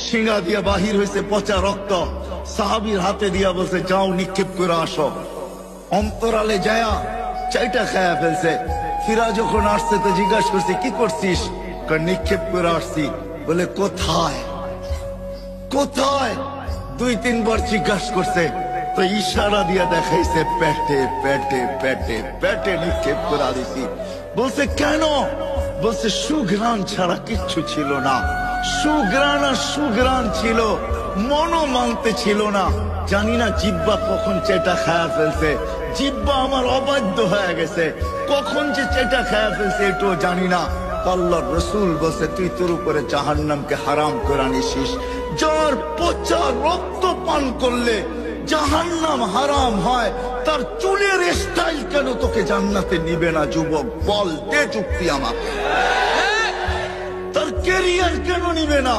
সিঙ্গা দিয়া বাহির হয়েছে পচা রক্ত, সাহাবীর হাতে দিয়া বলছে যাও নিক্ষেপ করে আসো। অন্তরালে যায়া চাইটা খায়া ফেলছে। ফিরা যখন আসছে তো জিজ্ঞাসা করছে কি করছিস? নিক্ষেপ করে আসছি। বলে কোথায় কোথায়? 2-3 বার জিজ্ঞাসা করছে তো ইশারা দিয়া দেখাইছে পেটে পেটে পেটে পেটে নিক্ষেপ করে দিছি। বলছে কেন? বলছে সুঘ্রাণ ছাড়া কিচ্ছু ছিল না। সুঘ্রাণ আর সুঘ্রাণ ছিল, মনও মানতে ছিল না। জানি না জিব্বা কখন চেটা খায়া ফেলছে, জিব্বা আমার অবাধ্য হয়ে গেছে, কখন যে চেটা খায়া ফেলছে এটাও জানি না। আল্লাহর রাসূল বলছে তুই তোর উপরে জাহান্নামকে হারাম করে নিছিস। যার পচা রক্ত পান করলে জাহান্নাম হারাম হয়, তার চুলের স্টাইল কেন তোকে জান্নাতে নিবে না? যুবক বল, দে যুক্তি আমাকে। তার ক্যারিয়ার কেন নিবে না?